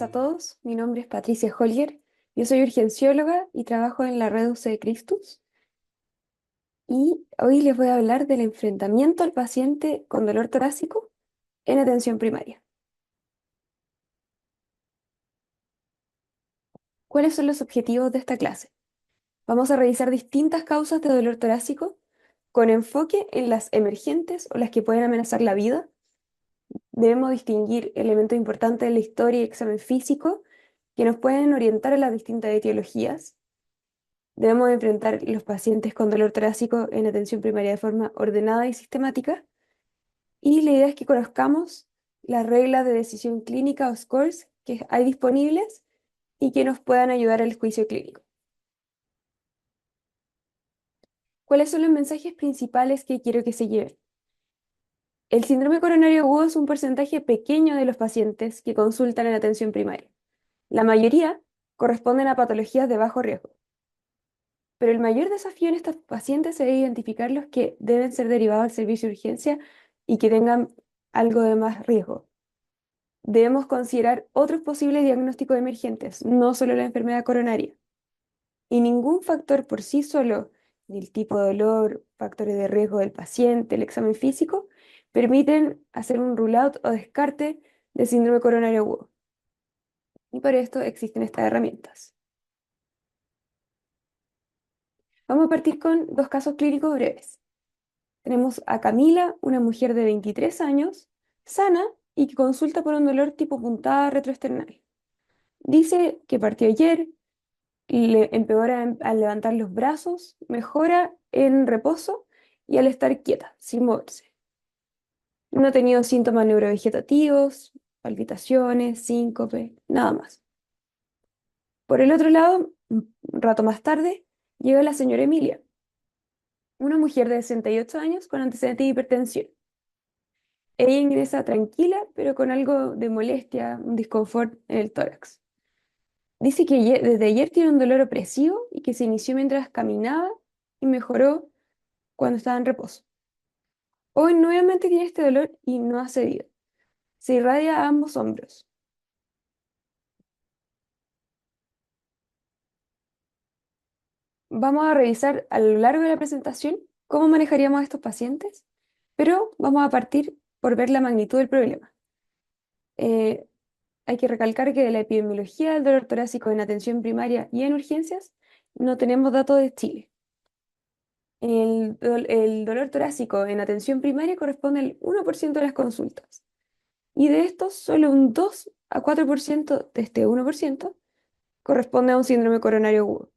días a todos. Mi nombre es Patricia Holger. Yo soy urgencióloga y trabajo en la red UC Christus. Y hoy les voy a hablar del enfrentamiento al paciente con dolor torácico en atención primaria. ¿Cuáles son los objetivos de esta clase? Vamos a revisar distintas causas de dolor torácico con enfoque en las emergentes o las que pueden amenazar la vida. Debemos distinguir elementos importantes de la historia y examen físico que nos pueden orientar a las distintas etiologías. Debemos enfrentar los pacientes con dolor torácico en atención primaria de forma ordenada y sistemática. Y la idea es que conozcamos las reglas de decisión clínica o scores que hay disponibles y que nos puedan ayudar al juicio clínico. ¿Cuáles son los mensajes principales que quiero que se lleven? El síndrome coronario agudo es un porcentaje pequeño de los pacientes que consultan en atención primaria. La mayoría corresponden a patologías de bajo riesgo. Pero el mayor desafío en estos pacientes es identificar los que deben ser derivados al servicio de urgencia y que tengan algo de más riesgo. Debemos considerar otros posibles diagnósticos emergentes, no solo la enfermedad coronaria. Y ningún factor por sí solo, ni el tipo de dolor, factores de riesgo del paciente, el examen físico, permiten hacer un rule out o descarte de síndrome coronario agudo. Y para esto existen estas herramientas. Vamos a partir con dos casos clínicos breves. Tenemos a Camila, una mujer de 23 años, sana y que consulta por un dolor tipo puntada retroesternal. Dice que partió ayer, le empeora al levantar los brazos, mejora en reposo y al estar quieta, sin moverse. No ha tenido síntomas neurovegetativos, palpitaciones, síncope, nada más. Por el otro lado, un rato más tarde, llega la señora Emilia, una mujer de 68 años con antecedentes de hipertensión. Ella ingresa tranquila, pero con algo de molestia, un disconfort en el tórax. Dice que desde ayer tiene un dolor opresivo y que se inició mientras caminaba y mejoró cuando estaba en reposo. Hoy nuevamente tiene este dolor y no ha cedido. Se irradia a ambos hombros. Vamos a revisar a lo largo de la presentación cómo manejaríamos a estos pacientes, pero vamos a partir por ver la magnitud del problema. Eh, Hay que recalcar que de la epidemiología del dolor torácico en atención primaria y en urgencias no tenemos datos de Chile. El dolor torácico en atención primaria corresponde al 1% de las consultas. Y de estos, solo un 2 a 4% de este 1% corresponde a un síndrome coronario agudo.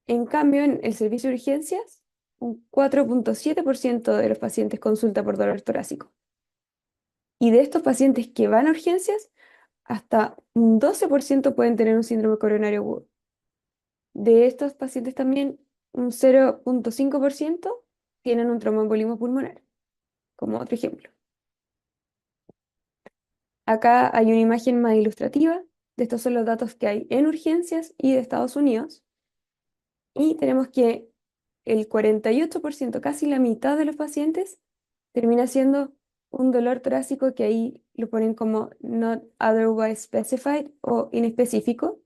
En cambio, en el servicio de urgencias, un 4,7% de los pacientes consulta por dolor torácico. Y de estos pacientes que van a urgencias, hasta un 12% pueden tener un síndrome coronario agudo. De estos pacientes también, un 0,5% tienen un tromboembolismo pulmonar, como otro ejemplo. Acá hay una imagen más ilustrativa. De estos son los datos que hay en urgencias y de Estados Unidos. Y tenemos que el 48%, casi la mitad de los pacientes, termina siendo un dolor torácico que ahí lo ponen como not otherwise specified o inespecífico.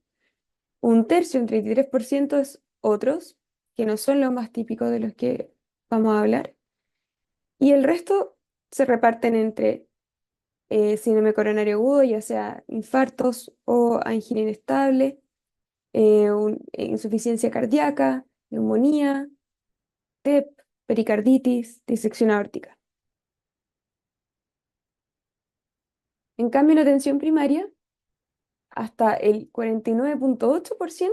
Un tercio, un 33%, es otros, que no son los más típicos de los que vamos a hablar. Y el resto se reparten entre síndrome coronario agudo, ya sea infartos o angina inestable, insuficiencia cardíaca, neumonía, TEP, pericarditis, disección aórtica. En cambio, en atención primaria, hasta el 49,8%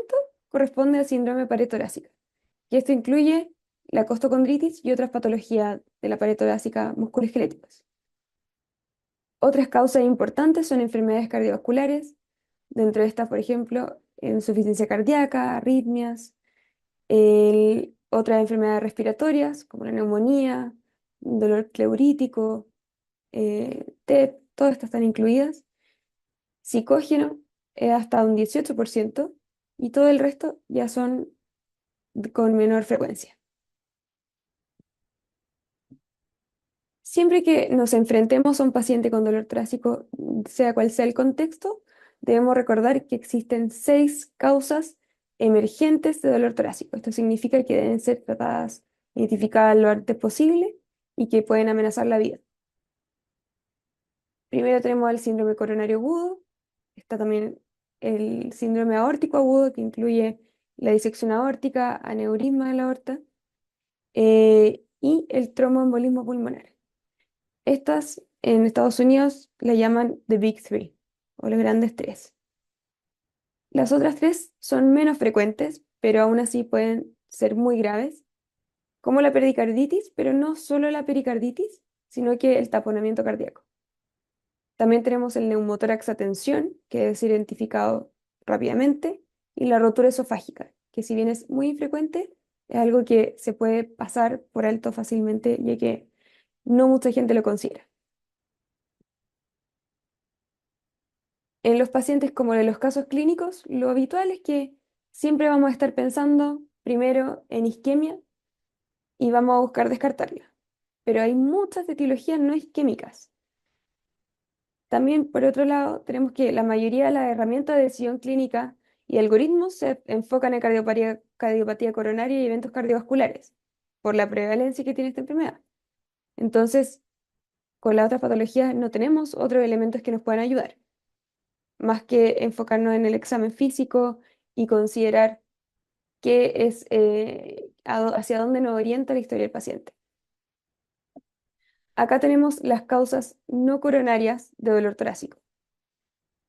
corresponde al síndrome pared torácica. Y esto incluye la costocondritis y otras patologías de la pared torácica musculoesqueléticas. Otras causas importantes son enfermedades cardiovasculares, dentro de estas, por ejemplo, insuficiencia cardíaca, arritmias, otras enfermedades respiratorias como la neumonía, dolor pleurítico, TEP, todas estas están incluidas. Psicógeno es hasta un 18% y todo el resto ya son con menor frecuencia. Siempre que nos enfrentemos a un paciente con dolor torácico, sea cual sea el contexto, debemos recordar que existen 6 causas emergentes de dolor torácico. Esto significa que deben ser tratadas, identificadas lo antes posible y que pueden amenazar la vida. Primero tenemos el síndrome coronario agudo, está también el síndrome aórtico agudo, que incluye la disección aórtica, aneurisma de la aorta, y el tromboembolismo pulmonar. Estas en Estados Unidos la llaman The Big Three o los grandes tres. Las otras tres son menos frecuentes, pero aún así pueden ser muy graves, como la pericarditis, pero no solo la pericarditis, sino que el taponamiento cardíaco. También tenemos el neumotórax a tensión, que debe ser identificado rápidamente, y la rotura esofágica, que si bien es muy infrecuente, es algo que se puede pasar por alto fácilmente, ya que no mucha gente lo considera. En los pacientes como en los casos clínicos, lo habitual es que siempre vamos a estar pensando primero en isquemia y vamos a buscar descartarla. Pero hay muchas etiologías no isquémicas. También, por otro lado, tenemos que la mayoría de las herramientas de decisión clínica y algoritmos se enfocan en cardiopatía coronaria y eventos cardiovasculares, por la prevalencia que tiene esta enfermedad. Entonces, con las otras patologías no tenemos otros elementos que nos puedan ayudar, más que enfocarnos en el examen físico y considerar qué es, hacia dónde nos orienta la historia del paciente. Acá tenemos las causas no coronarias de dolor torácico.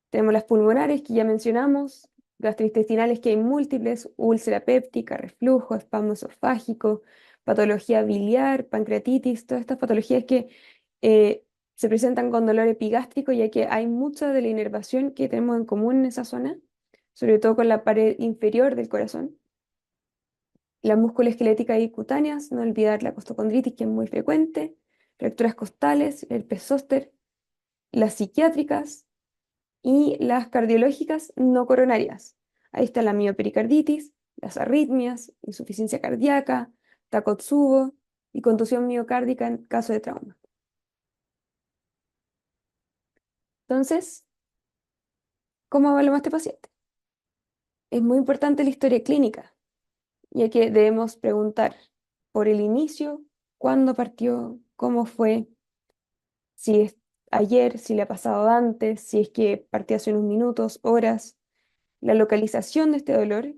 Tenemos las pulmonares que ya mencionamos, gastrointestinales que hay múltiples, úlcera péptica, reflujo, espasmo esofágico, patología biliar, pancreatitis, todas estas patologías que eh, se presentan con dolor epigástrico, ya que hay mucha de la inervación que tenemos en común en esa zona, sobre todo con la pared inferior del corazón. La musculoesquelética y cutáneas, no olvidar la costocondritis, que es muy frecuente, fracturas costales, el herpes zóster, las psiquiátricas y las cardiológicas no coronarias. Ahí está la miopericarditis, las arritmias, insuficiencia cardíaca, Takotsubo y contusión miocárdica en caso de trauma. Entonces, ¿cómo evaluamos a este paciente? Es muy importante la historia clínica, ya que debemos preguntar por el inicio, cuándo partió, cómo fue, si es ayer, si le ha pasado antes, si es que partió hace unos minutos, horas, la localización de este dolor.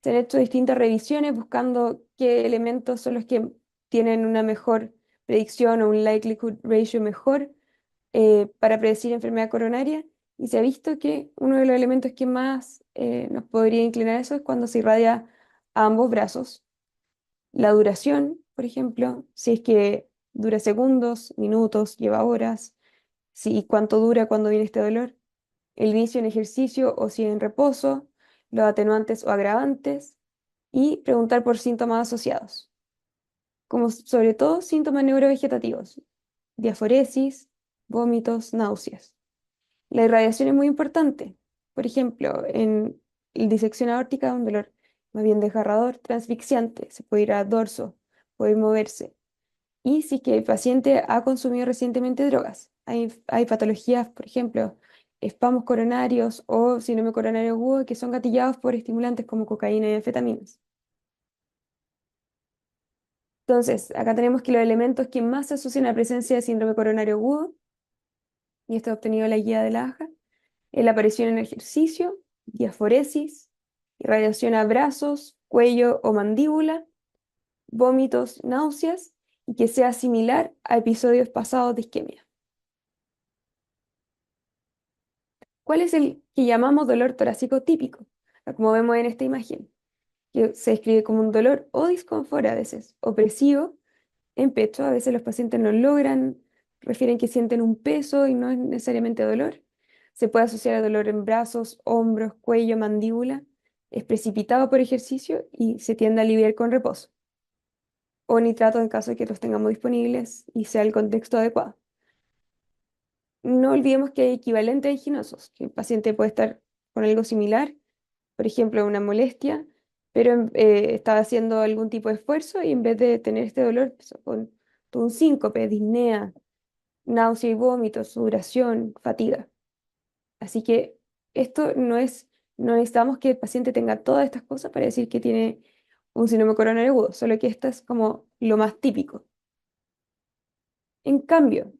Se han hecho distintas revisiones buscando qué elementos son los que tienen una mejor predicción o un likelihood ratio mejor para predecir enfermedad coronaria. Y se ha visto que uno de los elementos que más nos podría inclinar a eso es cuando se irradia a ambos brazos. La duración, por ejemplo, si es que dura segundos, minutos, lleva horas, si, cuánto dura cuando viene este dolor, el inicio en ejercicio o si en reposo, los atenuantes o agravantes, y preguntar por síntomas asociados, como sobre todo síntomas neurovegetativos, diaforesis, vómitos, náuseas. La irradiación es muy importante. Por ejemplo, en la disección aórtica, un dolor más bien desgarrador, transfixiante, se puede ir a dorso, puede moverse. Y si es que el paciente ha consumido recientemente drogas, hay patologías, por ejemplo, espasmos coronarios o síndrome coronario agudo que son gatillados por estimulantes como cocaína y anfetaminas. Entonces, acá tenemos que los elementos que más se asocian a la presencia de síndrome coronario agudo, y esto he obtenido en la guía de la AJA, es la aparición en ejercicio, diaforesis, irradiación a brazos, cuello o mandíbula, vómitos, náuseas, y que sea similar a episodios pasados de isquemia. ¿Cuál es el que llamamos dolor torácico típico? Como vemos en esta imagen, que se describe como un dolor o disconfort a veces, opresivo en pecho. A veces los pacientes no logran, refieren que sienten un peso y no es necesariamente dolor. Se puede asociar a dolor en brazos, hombros, cuello, mandíbula. Es precipitado por ejercicio y se tiende a aliviar con reposo. O nitratos en caso de que los tengamos disponibles y sea el contexto adecuado. No olvidemos que hay equivalentes anginosos, que el paciente puede estar con algo similar, por ejemplo, una molestia, pero estaba haciendo algún tipo de esfuerzo y en vez de tener este dolor, empezó con todo un síncope, disnea, náusea y vómitos, sudoración, fatiga. Así que esto no necesitamos que el paciente tenga todas estas cosas para decir que tiene un síndrome coronario agudo, solo que esto es como lo más típico. En cambio,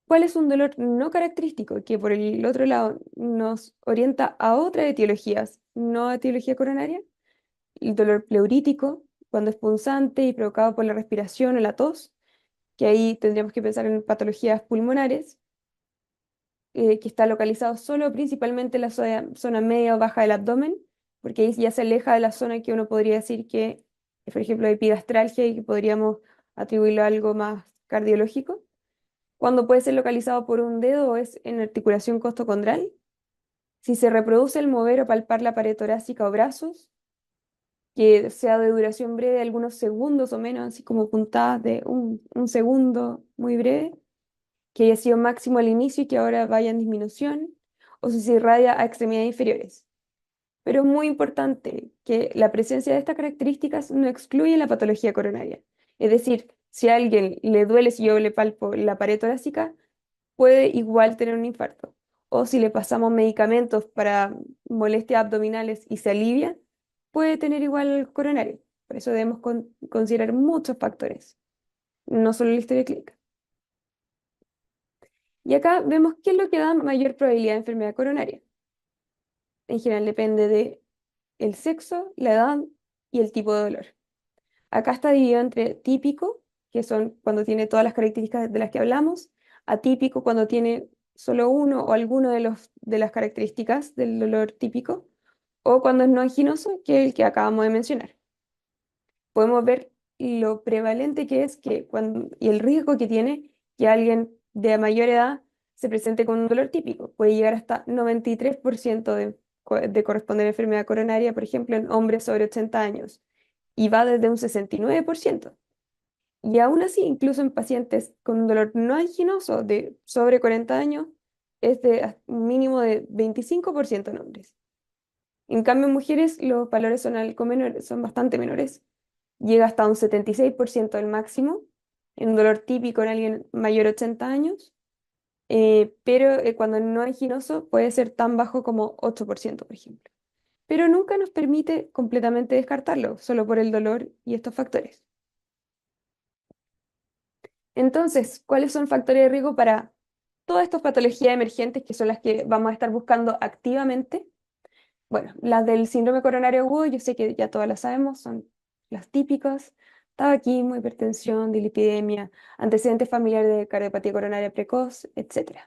¿cuál es un dolor no característico que por el otro lado nos orienta a otras etiologías, no a etiología coronaria? El dolor pleurítico, cuando es punzante y provocado por la respiración o la tos, que ahí tendríamos que pensar en patologías pulmonares, que está localizado solo principalmente en la zona media o baja del abdomen, porque ahí ya se aleja de la zona que uno podría decir que, por ejemplo, epigastralgia y que podríamos atribuirlo a algo más cardiológico. Cuando puede ser localizado por un dedo o es en articulación costocondral. Si se reproduce el mover o palpar la pared torácica o brazos, que sea de duración breve, algunos segundos o menos, así como puntadas de un segundo muy breve, que haya sido máximo al inicio y que ahora vaya en disminución, o si se irradia a extremidades inferiores. Pero es muy importante que la presencia de estas características no excluye la patología coronaria. Es decir, si a alguien le duele si yo le palpo la pared torácica, puede igual tener un infarto. O si le pasamos medicamentos para molestias abdominales y se alivia, puede tener igual coronario. Por eso debemos considerar muchos factores, no solo la historia clínica. Y acá vemos qué es lo que da mayor probabilidad de enfermedad coronaria. En general depende de el sexo, la edad y el tipo de dolor. Acá está dividido entre típico, que son cuando tiene todas las características de las que hablamos, atípico cuando tiene solo uno o alguno de las características del dolor típico, o cuando es no anginoso, que es el que acabamos de mencionar. Podemos ver lo prevalente que es y el riesgo que tiene que alguien de mayor edad se presente con un dolor típico. Puede llegar hasta 93% de corresponder a enfermedad coronaria, por ejemplo, en hombres sobre 80 años, y va desde un 69%. Y aún así, incluso en pacientes con un dolor no anginoso de sobre 40 años, es de un mínimo de 25% en hombres. En cambio, en mujeres los valores son algo menores, son bastante menores. Llega hasta un 76% el máximo en un dolor típico en alguien mayor de 80 años, pero cuando no es anginoso puede ser tan bajo como 8%, por ejemplo. Pero nunca nos permite completamente descartarlo, solo por el dolor y estos factores. Entonces, ¿cuáles son factores de riesgo para todas estas patologías emergentes que son las que vamos a estar buscando activamente? Bueno, las del síndrome coronario agudo, yo sé que ya todas las sabemos, son las típicas: tabaquismo, hipertensión, dislipidemia, antecedentes familiares de cardiopatía coronaria precoz, etc.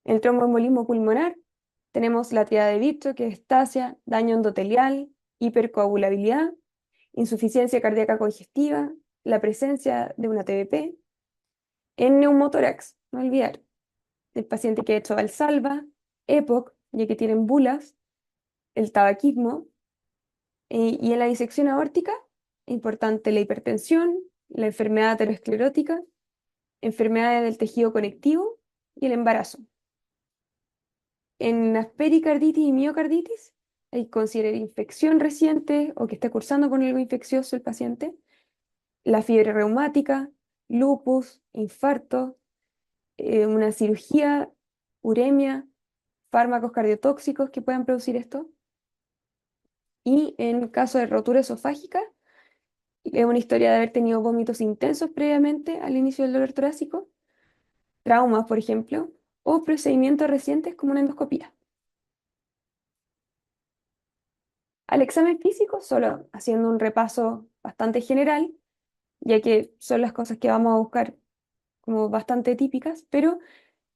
En el tromboembolismo pulmonar tenemos la triada de Virchow, que es estasia, daño endotelial, hipercoagulabilidad, insuficiencia cardíaca congestiva, la presencia de una TBP. En neumotórax, no olvidar, el paciente que ha hecho Valsalva, EPOC, ya que tienen bulas, el tabaquismo, y en la disección aórtica, importante la hipertensión, la enfermedad aterosclerótica, enfermedades del tejido conectivo y el embarazo. En las pericarditis y miocarditis, hay que considerar infección reciente o que esté cursando con algo infeccioso el paciente, la fiebre reumática, lupus, infarto, una cirugía, uremia, fármacos cardiotóxicos que puedan producir esto. Y en caso de rotura esofágica, es una historia de haber tenido vómitos intensos previamente al inicio del dolor torácico, traumas, por ejemplo, o procedimientos recientes como una endoscopía. Al examen físico, solo haciendo un repaso bastante general, ya que son las cosas que vamos a buscar como bastante típicas, pero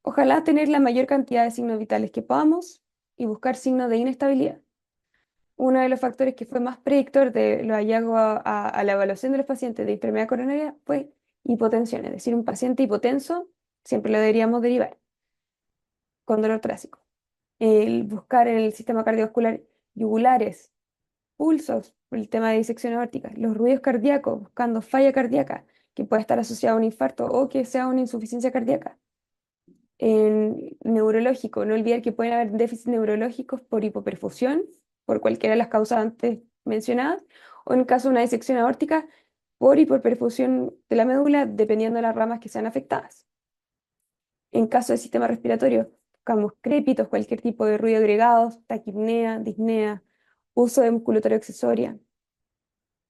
ojalá tener la mayor cantidad de signos vitales que podamos y buscar signos de inestabilidad. Uno de los factores que fue más predictor de los hallazgos a la evaluación de los pacientes de enfermedad coronaria fue hipotensión, es decir, un paciente hipotenso siempre lo deberíamos derivar con dolor torácico. El buscar en el sistema cardiovascular yugulares, pulsos, por el tema de disección aórtica, los ruidos cardíacos, buscando falla cardíaca, que pueda estar asociada a un infarto o que sea una insuficiencia cardíaca. En neurológico, no olvidar que pueden haber déficits neurológicos por hipoperfusión, por cualquiera de las causas antes mencionadas, o en caso de una disección aórtica, por hipoperfusión de la médula, dependiendo de las ramas que sean afectadas. En caso de sistema respiratorio, buscamos crépitos, cualquier tipo de ruido agregados, taquipnea, disnea, uso de musculatura accesoria.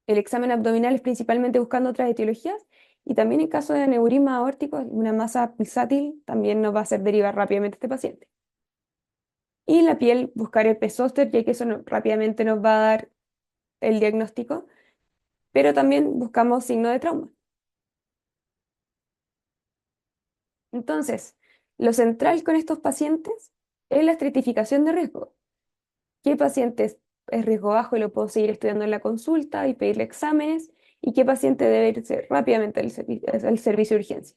El examen abdominal es principalmente buscando otras etiologías y también en caso de aneurisma aórtico, una masa pulsátil también nos va a hacer derivar rápidamente este paciente. Y en la piel, buscar el pez zóster, ya que eso rápidamente nos va a dar el diagnóstico, pero también buscamos signo de trauma. Entonces, lo central con estos pacientes es la estratificación de riesgo. ¿Qué pacientes es riesgo bajo y lo puedo seguir estudiando en la consulta y pedirle exámenes? ¿Y qué paciente debe irse rápidamente al servicio de urgencia?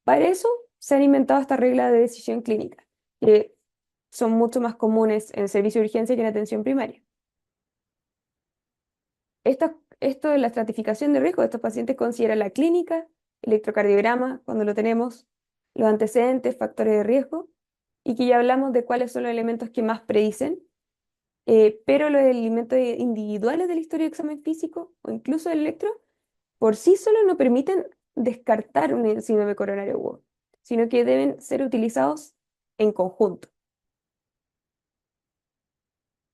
Para eso se han inventado estas reglas de decisión clínica, que son mucho más comunes en servicio de urgencia que en atención primaria. Esto de la estratificación de riesgo de estos pacientes considera la clínica, electrocardiograma, cuando lo tenemos, los antecedentes, factores de riesgo, y que ya hablamos de cuáles son los elementos que más predicen, pero los elementos individuales de la historia de examen físico o incluso del electro, por sí solos no permiten descartar un síndrome coronario agudo, sino que deben ser utilizados en conjunto.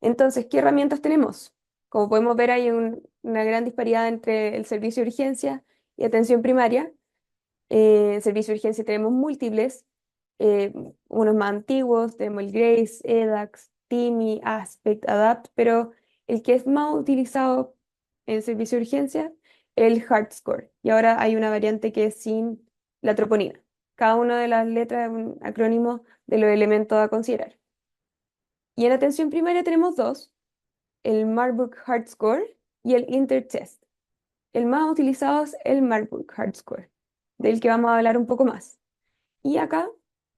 Entonces, ¿qué herramientas tenemos? Como podemos ver, hay una gran disparidad entre el servicio de urgencia y atención primaria. En servicio de urgencia tenemos múltiples, eh, unos más antiguos, tenemos el GRACE, EDAX, TIMI, ASPECT, ADAPT, pero el que es más utilizado en servicio de urgencia es el HEART score. Y ahora hay una variante que es sin la troponina. Cada una de las letras es un acrónimo de los elementos a considerar. Y en atención primaria tenemos dos, el Marburg Heart Score y el INTERTEST. El más utilizado es el Marburg Heart Score, del que vamos a hablar un poco más. Y acá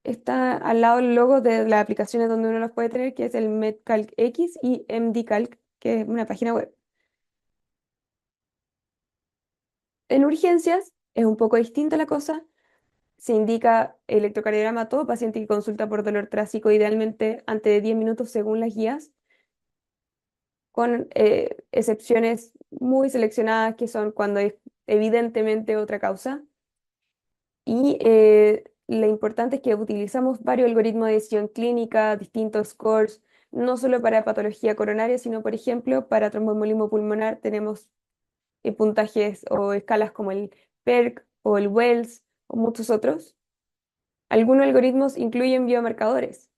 está al lado el logo de las aplicaciones donde uno los puede tener, que es el MedCalc X y MDCalc, que es una página web. En urgencias es un poco distinta la cosa. Se indica electrocardiograma a todo paciente que consulta por dolor torácico, idealmente antes de 10 minutos según las guías, con excepciones muy seleccionadas que son cuando hay evidentemente otra causa. Y lo importante es que utilizamos varios algoritmos de decisión clínica, distintos scores, no solo para patología coronaria, sino, por ejemplo, para tromboembolismo pulmonar tenemos puntajes o escalas como el PERC o el Wells o muchos otros. Algunos algoritmos incluyen biomarcadores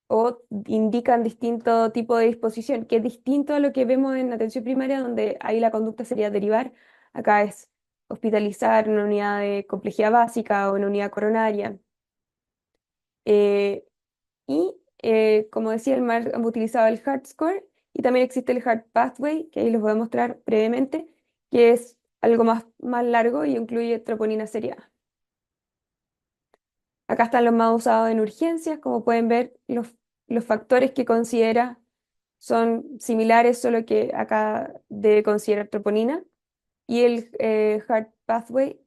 o indican distinto tipo de disposición, que es distinto a lo que vemos en atención primaria, donde ahí la conducta sería derivar. Acá es hospitalizar en una unidad de complejidad básica o en una unidad coronaria. Eh, Como decía, han utilizado el Heart Score y también existe el Heart Pathway, que ahí les voy a mostrar brevemente, que es algo más largo y incluye troponina seriada. Acá están los más usados en urgencias. Como pueden ver, los factores que considera son similares, solo que acá debe considerar troponina. Y el Heart Pathway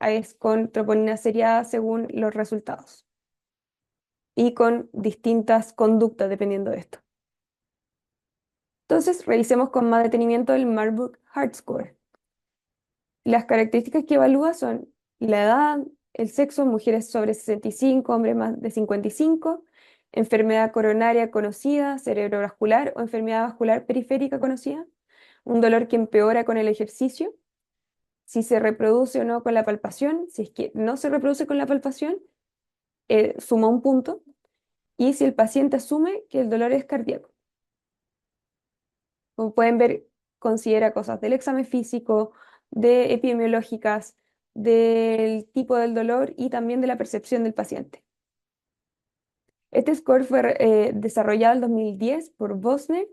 es con troponina seriada según los resultados y con distintas conductas dependiendo de esto. Entonces, revisemos con más detenimiento el Marburg Heart Score. Las características que evalúa son la edad, el sexo, mujeres sobre 65, hombres más de 55, enfermedad coronaria conocida, cerebrovascular o enfermedad vascular periférica conocida, un dolor que empeora con el ejercicio, si se reproduce o no con la palpación, si es que no se reproduce con la palpación, suma un punto, y si el paciente asume que el dolor es cardíaco. Como pueden ver, considera cosas del examen físico, de epidemiológicas, del tipo del dolor y también de la percepción del paciente. Este score fue desarrollado en 2010 por Bosner.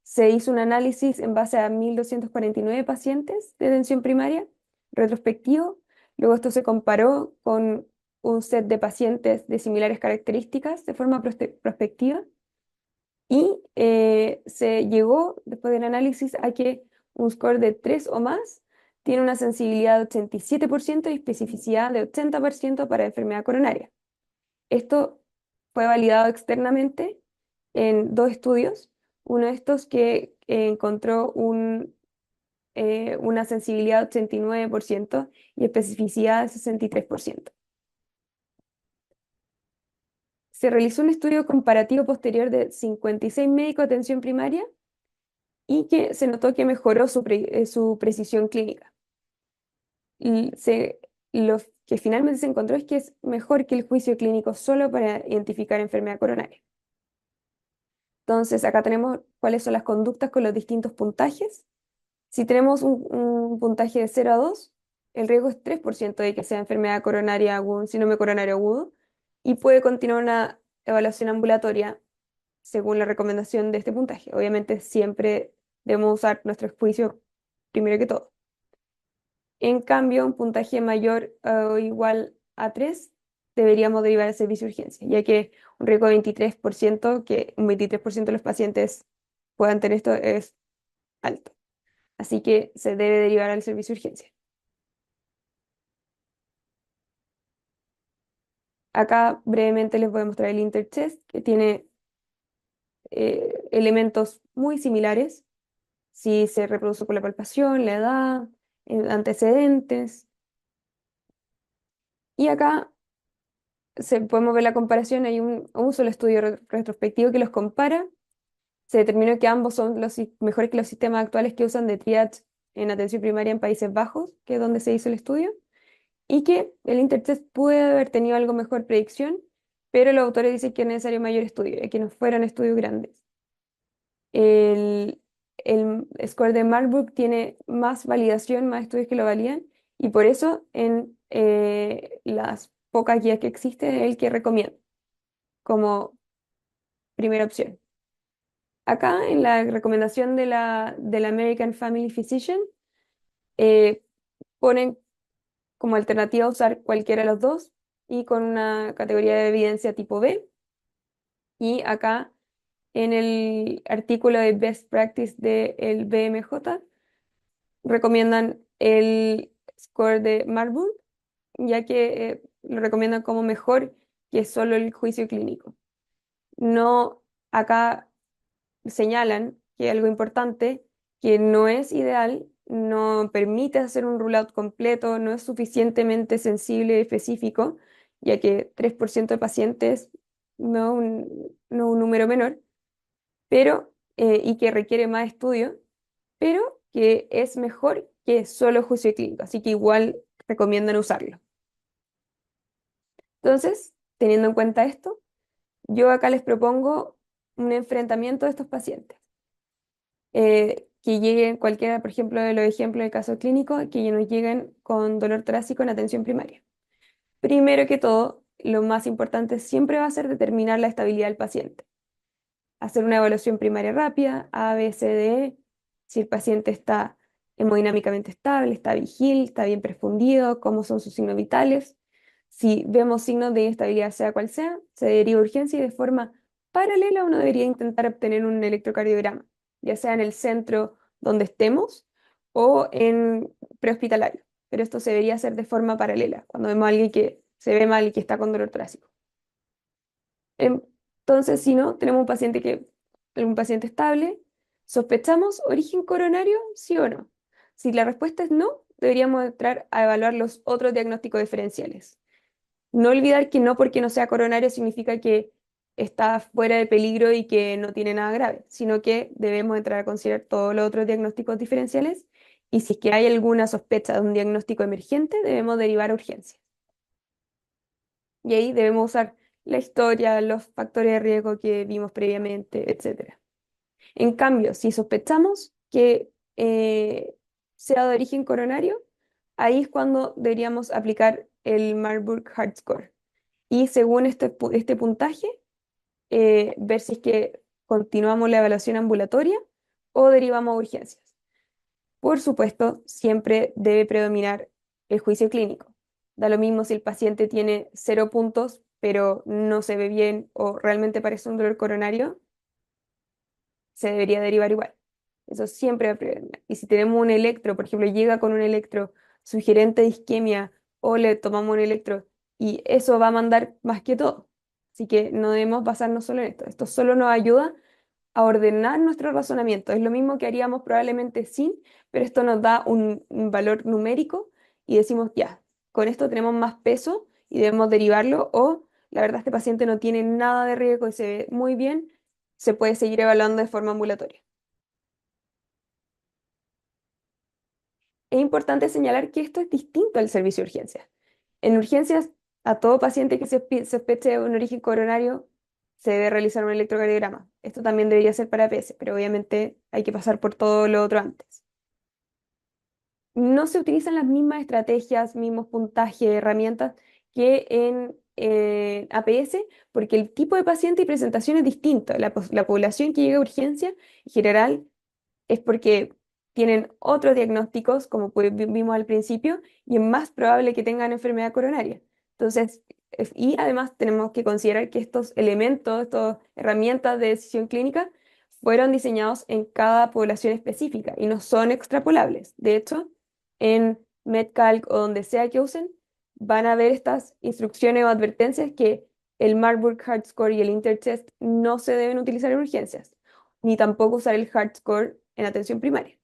Se hizo un análisis en base a 1.249 pacientes de atención primaria, retrospectivo. Luego esto se comparó con un set de pacientes de similares características de forma prospectiva. Y se llegó, después del análisis, a que un score de 3 o más tiene una sensibilidad de 87% y especificidad de 80% para enfermedad coronaria. Esto fue validado externamente en dos estudios. Uno de estos que encontró una sensibilidad de 89% y especificidad de 63%. Se realizó un estudio comparativo posterior de 56 médicos de atención primaria y que se notó que mejoró su precisión clínica. Y lo que finalmente se encontró es que es mejor que el juicio clínico solo para identificar enfermedad coronaria. Entonces, acá tenemos cuáles son las conductas con los distintos puntajes. Si tenemos un puntaje de 0 a 2, el riesgo es 3% de que sea enfermedad coronaria aguda, un síndrome coronario agudo, y puede continuar una evaluación ambulatoria según la recomendación de este puntaje. Obviamente, siempre debemos usar nuestro juicio primero que todo. En cambio, un puntaje mayor o igual a 3 deberíamos derivar al servicio de urgencia, ya que un riesgo de 23%, que un 23% de los pacientes puedan tener esto, es alto. Así que se debe derivar al servicio de urgencia. Acá brevemente les voy a mostrar el InterChest, que tiene elementos muy similares. Si se reproduce por la palpación, la edad, antecedentes. Y acá podemos ver la comparación. Hay un solo estudio retrospectivo que los compara. Se determinó que ambos son mejores que los sistemas actuales que usan de triage en atención primaria en Países Bajos, que es donde se hizo el estudio, y que el Intertest puede haber tenido algo mejor predicción, pero los autores dicen que es necesario mayor estudio, y que no fueran estudios grandes. El, el score de Marburg tiene más validación, más estudios que lo valían, y por eso en las pocas guías que existen es el que recomiendo como primera opción. Acá en la recomendación de la American Family Physician eh, ponen como alternativa usar cualquiera de los dos y con una categoría de evidencia tipo B. Y acá en el artículo de Best Practice del BMJ recomiendan el score de Marburg, ya que lo recomiendan como mejor que solo el juicio clínico. No, acá señalan que algo importante, que no es ideal, no permite hacer un rollout completo, no es suficientemente sensible y específico, ya que 3% de pacientes no es un número menor, pero, y que requiere más estudio, pero que es mejor que solo juicio clínico, así que igual recomiendan usarlo. Entonces, teniendo en cuenta esto, yo acá les propongo un enfrentamiento de estos pacientes. Que lleguen cualquiera, por ejemplo, de los ejemplos del caso clínico, que nos lleguen con dolor torácico en atención primaria. Primero que todo, lo más importante siempre va a ser determinar la estabilidad del paciente. Hacer una evaluación primaria rápida, A, B, C, D, E, si el paciente está hemodinámicamente estable, está vigil, está bien perfundido, cómo son sus signos vitales. Si vemos signos de inestabilidad, sea cual sea, se deriva urgencia y de forma paralela uno debería intentar obtener un electrocardiograma, ya sea en el centro donde estemos o en prehospitalario. Pero esto se debería hacer de forma paralela, cuando vemos a alguien que se ve mal y que está con dolor torácico. Entonces, si no, tenemos un paciente estable, ¿sospechamos origen coronario, sí o no? Si la respuesta es no, deberíamos entrar a evaluar los otros diagnósticos diferenciales. No olvidar que no porque no sea coronario significa que está fuera de peligro y que no tiene nada grave, sino que debemos entrar a considerar todos los otros diagnósticos diferenciales y si es que hay alguna sospecha de un diagnóstico emergente, debemos derivar a urgencia. Y ahí debemos usar la historia, los factores de riesgo que vimos previamente, etcétera. En cambio, si sospechamos que sea de origen coronario, ahí es cuando deberíamos aplicar el Marburg Heart Score. Y según este puntaje, ver si es que continuamos la evaluación ambulatoria o derivamos a urgencias. Por supuesto, siempre debe predominar el juicio clínico. Da lo mismo si el paciente tiene 0 puntos, pero no se ve bien o realmente parece un dolor coronario, se debería derivar igual. Eso siempre va a predominar. Y si tenemos un electro, por ejemplo, llega con un electro sugerente de isquemia o le tomamos un electro y eso va a mandar más que todo. Así que no debemos basarnos solo en esto. Esto solo nos ayuda a ordenar nuestro razonamiento. Es lo mismo que haríamos probablemente sin, pero esto nos da un valor numérico y decimos, ya, con esto tenemos más peso y debemos derivarlo o la verdad este paciente no tiene nada de riesgo y se ve muy bien, se puede seguir evaluando de forma ambulatoria. Es importante señalar que esto es distinto al servicio de urgencias. En urgencias, a todo paciente que se sospeche un origen coronario, se debe realizar un electrocardiograma. Esto también debería ser para APS, pero obviamente hay que pasar por todo lo otro antes. No se utilizan las mismas estrategias, mismos puntajes, herramientas que en APS, porque el tipo de paciente y presentación es distinto. La población que llega a urgencia, en general, es porque tienen otros diagnósticos, como vimos al principio, y es más probable que tengan enfermedad coronaria. Entonces, y además tenemos que considerar que estos elementos, estas herramientas de decisión clínica, fueron diseñados en cada población específica y no son extrapolables. De hecho, en MedCalc o donde sea que usen, van a ver estas instrucciones o advertencias que el Marburg Heart Score y el Interchest no se deben utilizar en urgencias, ni tampoco usar el Heart Score en atención primaria.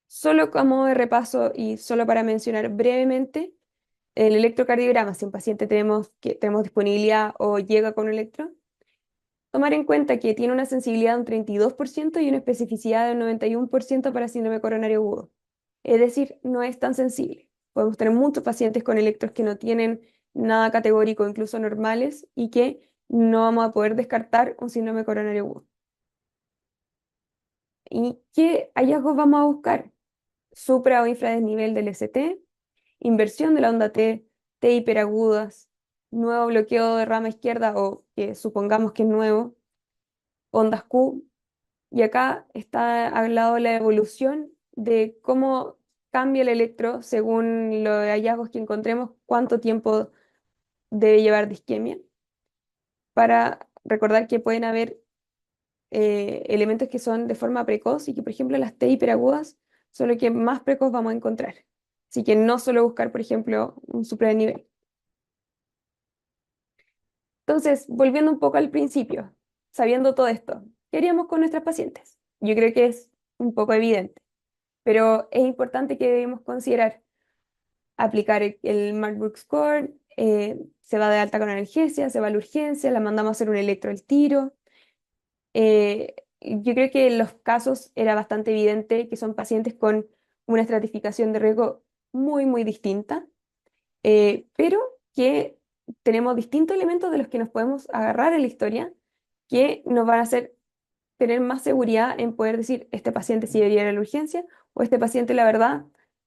Solo como de repaso y solo para mencionar brevemente, el electrocardiograma, si un paciente tenemos disponibilidad o llega con un electro, tomar en cuenta que tiene una sensibilidad de un 32% y una especificidad de un 91% para síndrome coronario agudo. Es decir, no es tan sensible. Podemos tener muchos pacientes con electros que no tienen nada categórico, incluso normales, y que no vamos a poder descartar un síndrome coronario agudo. ¿Y qué hallazgos vamos a buscar? Supra o infradesnivel del ST, inversión de la onda T, T hiperagudas, nuevo bloqueo de rama izquierda o que supongamos que es nuevo, ondas Q. Y acá está al lado la evolución de cómo cambia el electro según los hallazgos que encontremos, cuánto tiempo debe llevar de isquemia, para recordar que pueden haber elementos que son de forma precoz y que, por ejemplo, las T hiperagudas son lo que más precoz vamos a encontrar. Así que no solo buscar, por ejemplo, un supranivel. Entonces, volviendo un poco al principio, sabiendo todo esto, ¿qué haríamos con nuestras pacientes? Yo creo que es un poco evidente, pero es importante que debemos considerar aplicar el Marburg Score, se va de alta con analgesia, se va a la urgencia, la mandamos a hacer un electro al tiro. Yo creo que en los casos era bastante evidente que son pacientes con una estratificación de riesgo muy, muy distinta, pero que tenemos distintos elementos de los que nos podemos agarrar en la historia que nos van a hacer tener más seguridad en poder decir, este paciente sí debería ir a la urgencia o este paciente, la verdad,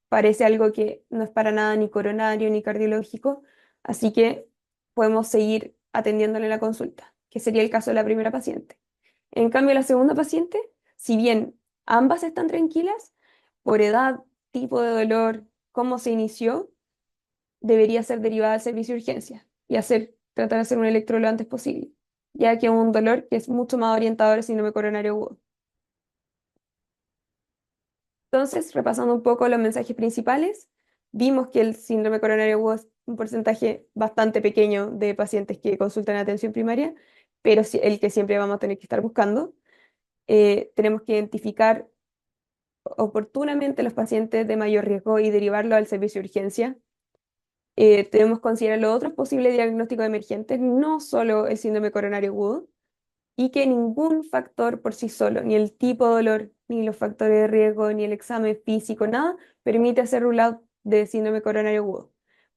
parece algo que no es para nada ni coronario ni cardiológico, así que podemos seguir atendiéndole en la consulta, que sería el caso de la primera paciente. En cambio, la segunda paciente, si bien ambas están tranquilas, por edad, tipo de dolor, cómo se inició, debería ser derivada al servicio de urgencia y tratar de hacer un electro lo antes posible, ya que es un dolor que es mucho más orientado al síndrome coronario agudo. Entonces, repasando un poco los mensajes principales, vimos que el síndrome coronario agudo es un porcentaje bastante pequeño de pacientes que consultan en atención primaria, pero el que siempre vamos a tener que estar buscando. Tenemos que identificar oportunamente los pacientes de mayor riesgo y derivarlo al servicio de urgencia. Tenemos que considerar los otros posibles diagnósticos emergentes, no solo el síndrome coronario agudo, y que ningún factor por sí solo, ni el tipo de dolor, ni los factores de riesgo, ni el examen físico, nada, permite hacer rule out de síndrome coronario agudo.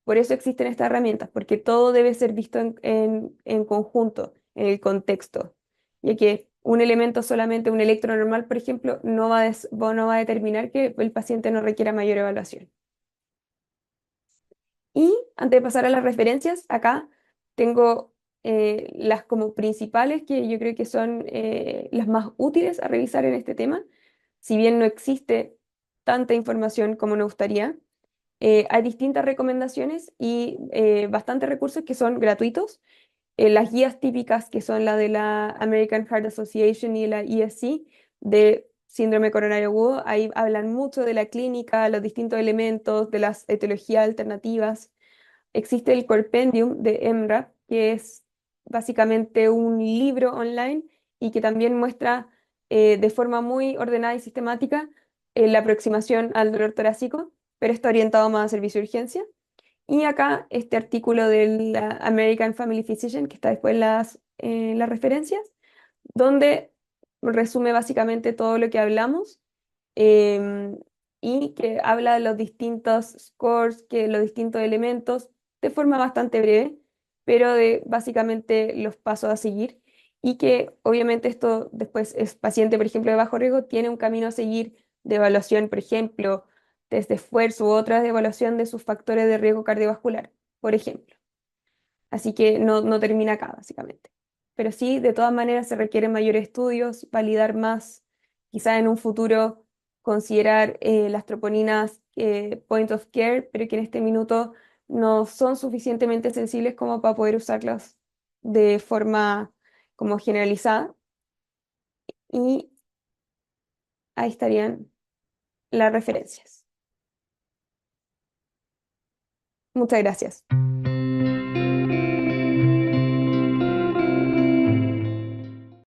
Por eso existen estas herramientas, porque todo debe ser visto en conjunto, en el contexto, ya que un elemento solamente, un electro normal, por ejemplo, no va a determinar que el paciente no requiera mayor evaluación. Y antes de pasar a las referencias, acá tengo las como principales que yo creo que son las más útiles a revisar en este tema. Si bien no existe tanta información como nos gustaría, hay distintas recomendaciones y bastantes recursos que son gratuitos. Las guías típicas que son la de la American Heart Association y la ESC de síndrome coronario agudo, ahí hablan mucho de la clínica, los distintos elementos, de las etiologías alternativas. Existe el Corpendium de EMRAP, que es básicamente un libro online y que también muestra de forma muy ordenada y sistemática la aproximación al dolor torácico, pero está orientado más a servicio de urgencia. Y acá este artículo del American Family Physician, que está después en las referencias, donde resume básicamente todo lo que hablamos em, y que habla de los distintos scores, que los distintos elementos, de forma bastante breve, pero de básicamente los pasos a seguir. Y que obviamente esto después es paciente, por ejemplo, de bajo riesgo, tiene un camino a seguir de evaluación, por ejemplo, test de esfuerzo u otras de evaluación de sus factores de riesgo cardiovascular, por ejemplo. Así que no termina acá, básicamente. Pero sí, de todas maneras, se requieren mayores estudios, validar más, quizá en un futuro considerar las troponinas point of care, pero que en este minuto no son suficientemente sensibles como para poder usarlas de forma como generalizada. Y ahí estarían las referencias. Muchas gracias.